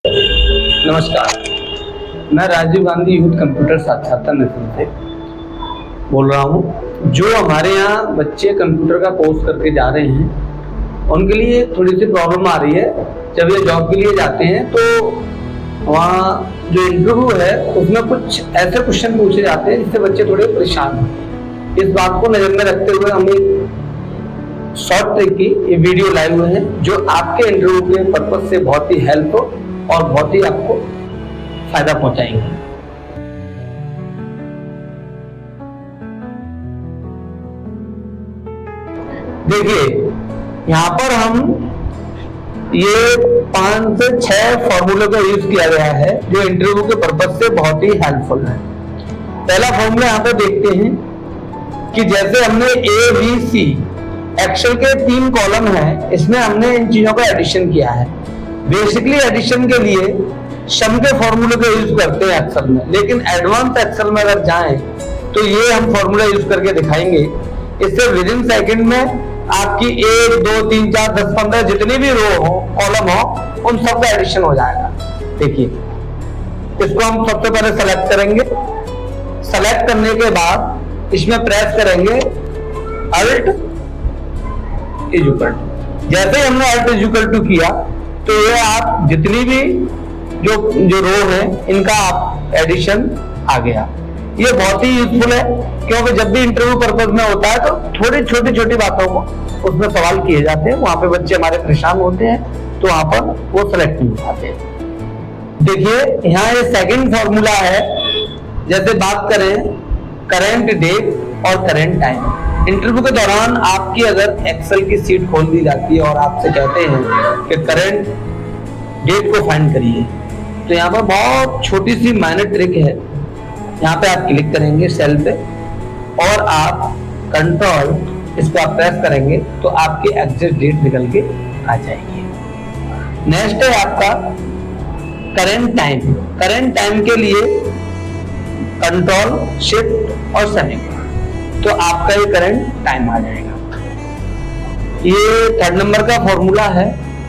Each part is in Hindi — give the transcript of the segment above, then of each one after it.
नमस्कार, मैं राजीव गांधी यूथ कंप्यूटर साक्षरता मिशन से बोल रहा हूँ। जो हमारे यहाँ बच्चे कंप्यूटर का कोर्स करके जा रहे हैं उनके लिए थोड़ी सी प्रॉब्लम आ रही है। जब ये जॉब के लिए जाते हैं तो वहाँ जो इंटरव्यू है उसमें कुछ ऐसे क्वेश्चन पूछे जाते हैं जिससे बच्चे थोड़े परेशान हैं। इस बात को नज़र में रखते हुए हम एक शॉर्ट ट्रिक की ये वीडियो लाए हुए हैं जो आपके इंटरव्यू के पर्पज से बहुत ही हेल्प हो और बहुत ही आपको फायदा पहुंचाएंगे। देखिए, यहाँ पर हम ये 5 से 6 फॉर्मूले का यूज किया गया है जो इंटरव्यू के पर्पज से बहुत ही हेल्पफुल है। पहला फॉर्मूला यहाँ पे देखते हैं कि जैसे हमने ए बी सी एक्सेल के 3 कॉलम है, इसमें हमने इन चीजों का एडिशन किया है। बेसिकली एडिशन के लिए सम के फॉर्मूले का यूज करते हैं एक्सेल में, लेकिन एडवांस एक्सेल में अगर जाएं तो ये हम फॉर्मूला यूज करके दिखाएंगे। इससे विद इन सेकेंड में आपकी 1 2 3 4 10 15 जितनी भी रो हो कॉलम हो उन सब का एडिशन हो जाएगा। देखिए, इसको हम सबसे पहले सेलेक्ट करेंगे। सेलेक्ट करने के बाद इसमें प्रेस करेंगे अल्ट इक्वल टू। जैसे ही हमने अल्ट इक्वल टू किया तो ये आप जितनी भी जो रो है इनका आप एडिशन आ गया। ये बहुत ही यूजफुल है क्योंकि जब भी इंटरव्यू पर्पज में होता है तो थोड़ी छोटी छोटी बातों को उसमें सवाल किए जाते हैं, वहां पे बच्चे हमारे परेशान होते हैं तो वहां पर वो सेलेक्ट नहीं हो पाते। देखिए, यहाँ ये सेकंड फॉर्मूला है। जैसे बात करें करेंट डेट और करेंट टाइम। इंटरव्यू के दौरान आपकी अगर एक्सेल की सीट खोल दी जाती है और आपसे कहते हैं कि करंट डेट को फाइंड करिए, तो यहाँ पर बहुत छोटी सी माइनर ट्रिक है। यहाँ पे आप क्लिक करेंगे सेल पे और आप कंट्रोल इसको आप प्रेस करेंगे तो आपकी एग्जैक्ट डेट निकल के आ जाएगी। नेक्स्ट है आपका करंट टाइम। करंट टाइम के लिए कंट्रोल शिफ्ट और सेलेक्ट तो आपका ये करंट टाइम आ जाएगा। ये 3rd नंबर का फॉर्मूला है।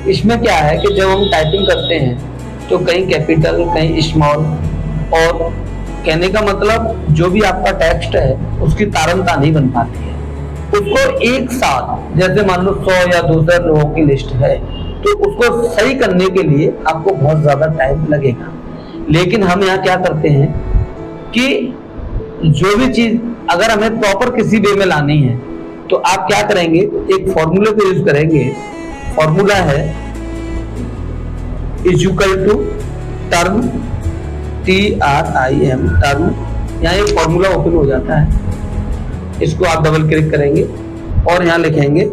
इसमें क्या है कि जब हम टाइपिंग करते हैं तो कहीं कैपिटल कहीं स्मॉल, और कहने का मतलब जो भी आपका टेक्स्ट है उसकी तारतम्य नहीं बन पाती है। उसको एक साथ, जैसे मान लो 100 या 200 लोगों की लिस्ट है तो उसको सही करने के लिए आपको बहुत ज्यादा टाइम लगेगा। लेकिन हम यहाँ क्या करते हैं कि जो भी चीज अगर हमें प्रॉपर किसी वे में लानी है तो आप क्या करेंगे, एक फॉर्मूले को यूज करेंगे। फॉर्मूला है equal to term TRIM term. यहाँ एक फॉर्मूला ओपन हो जाता है, इसको आप डबल क्लिक करेंगे और यहाँ लिखेंगे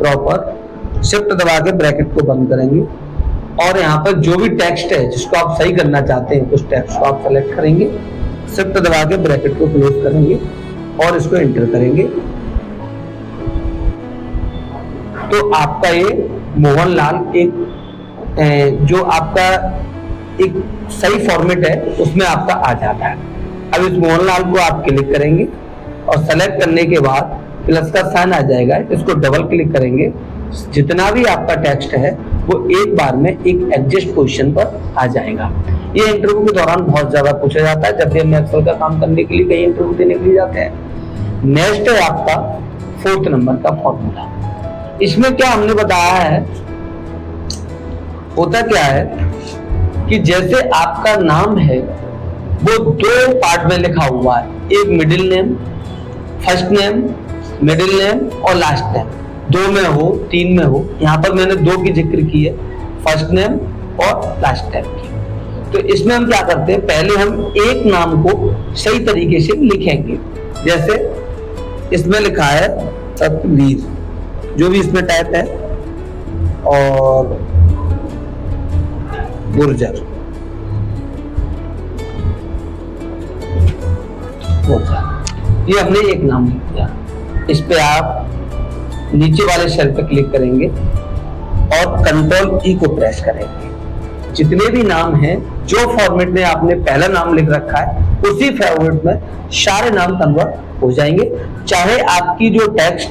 प्रॉपर शिफ्ट दबा के ब्रैकेट को बंद करेंगे और यहाँ पर जो भी टेक्स्ट है जिसको आप सही करना चाहते हैं उस टेक्स्ट को आप सेलेक्ट करेंगे, शिफ्ट दबा के ब्रैकेट को क्लोज करेंगे और इसको एंटर करेंगे तो आपका ये मोहनलाल एक जो आपका एक सही फॉर्मेट है उसमें आपका आ जाता है। अब इस मोहनलाल को आप क्लिक करेंगे और सेलेक्ट करने के बाद प्लस का साइन आ जाएगा, इसको डबल क्लिक करेंगे। जितना भी आपका टेक्स्ट है वो एक बार में एक एडजस्ट पोजीशन पर आ जाएगा। ये इंटरव्यू के दौरान बहुत ज्यादा पूछा जाता है जब भी हम एक्सेल का काम करने के लिए कहीं इंटरव्यू देने के लिए जाते हैं। नेक्स्ट है आपका 4th नंबर का फॉर्मूला। इसमें क्या हमने बताया है, होता क्या है कि जैसे आपका नाम है वो 2 पार्ट में लिखा हुआ है, एक middle name, first name, middle name और लास्ट नेम, 2 में हो 3 में हो। यहाँ पर मैंने 2 की जिक्र की है, फर्स्ट नेम और लास्ट नेम की। तो इसमें हम क्या करते हैं, पहले हम एक नाम को सही तरीके से लिखेंगे। जैसे इसमें लिखा है सतवीर, जो भी इसमें टाइप है, और गुर्जर, ये हमने एक नाम लिख दिया। इस पे आप नीचे वाले सेल पे क्लिक करेंगे और कंट्रोल ई को प्रेस करेंगे। जितने भी नाम हैं, जो फॉर्मेट में आपने पहला नाम लिख रखा है उसी फॉर्मेट में सारे नाम कन्वर्ट हो जाएंगे। चाहे आपकी जो टेक्स्ट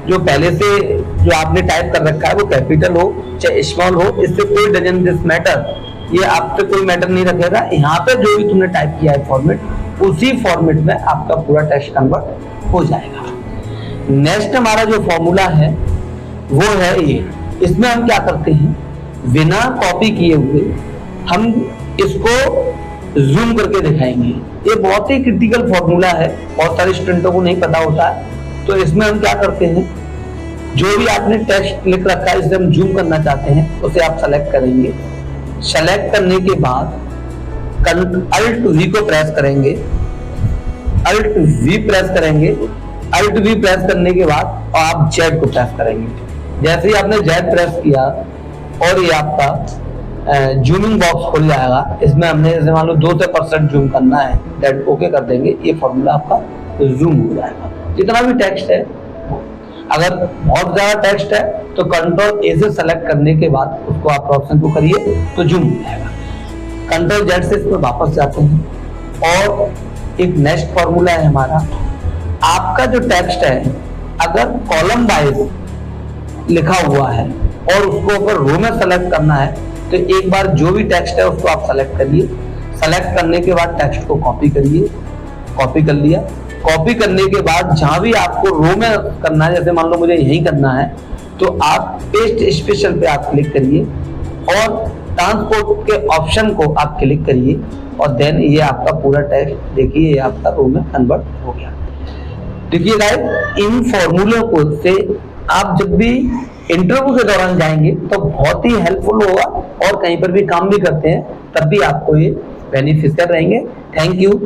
जो पहले से जो आपने टाइप कर रखा है वो कैपिटल हो चाहे स्मॉल हो, इससे कोई डजन दिस मैटर, ये आपसे कोई मैटर नहीं रखेगा। यहाँ पे जो भी तुमने टाइप किया है फॉर्मेट, उसी फॉर्मेट में आपका पूरा टेक्स्ट कन्वर्ट हो जाएगा। नेक्स्ट हमारा जो फॉर्मूला है वो है ये। इसमें हम क्या करते हैं, बिना कॉपी किए हुए हम इसको जूम करके दिखाएंगे। ये बहुत ही क्रिटिकल फॉर्मूला है, बहुत सारे स्टूडेंटों को नहीं पता होता है। तो इसमें हम क्या करते हैं, जो भी आपने टेक्स्ट लिख रखा है, इसे हम जूम करना चाहते हैं, उसे आप सेलेक्ट करेंगे। सेलेक्ट करने के बाद अल्ट वी को प्रेस करेंगे, अल्ट वी प्रेस करेंगे। अल्ट वी प्रेस करने के बाद आप जेड को प्रेस करेंगे। जैसे ही आपने जेड प्रेस किया और ये आपका जूमिंग बॉक्स खुल जाएगा। इसमें हमने जैसे मान लो 2% जूम करना है, डेट ओके कर देंगे, ये फॉर्मूला आपका जूम हो जाएगा। जितना भी टेक्स्ट है, अगर बहुत ज्यादा टेक्स्ट है तो कंट्रोल ए से सेलेक्ट करने के बाद उसको आप ऑप्शन को करिए तो जूम हो जाएगा। कंट्रोल जेड से इसमें वापस जाते हैं और एक नेक्स्ट फॉर्मूला है हमारा। आपका जो टेक्स्ट है अगर कॉलम वाइज लिखा हुआ है और उसको अगर रो में सेलेक्ट करना है तो एक बार जो भी टेक्स्ट है उसको आप सेलेक्ट करिए। सेलेक्ट करने के बाद टेक्स्ट को कॉपी करिए, कॉपी कर लिया। कॉपी करने के बाद जहां भी आपको रो में करना है, जैसे मान लो मुझे यही करना है, तो आप पेस्ट स्पेशल पे आप क्लिक करिए और ट्रांसपोर्ट के ऑप्शन को आप क्लिक करिए और देन ये आपका पूरा टेक्स्ट देखिए, ये आपका रो में कन्वर्ट हो गया। देखिए गाइस, इन फॉर्मूलों को से आप जब भी इंटरव्यू के दौरान जाएंगे तो बहुत ही हेल्पफुल होगा और कहीं पर भी काम भी करते हैं तब भी आपको ये बेनिफिशियल रहेंगे। Thank you.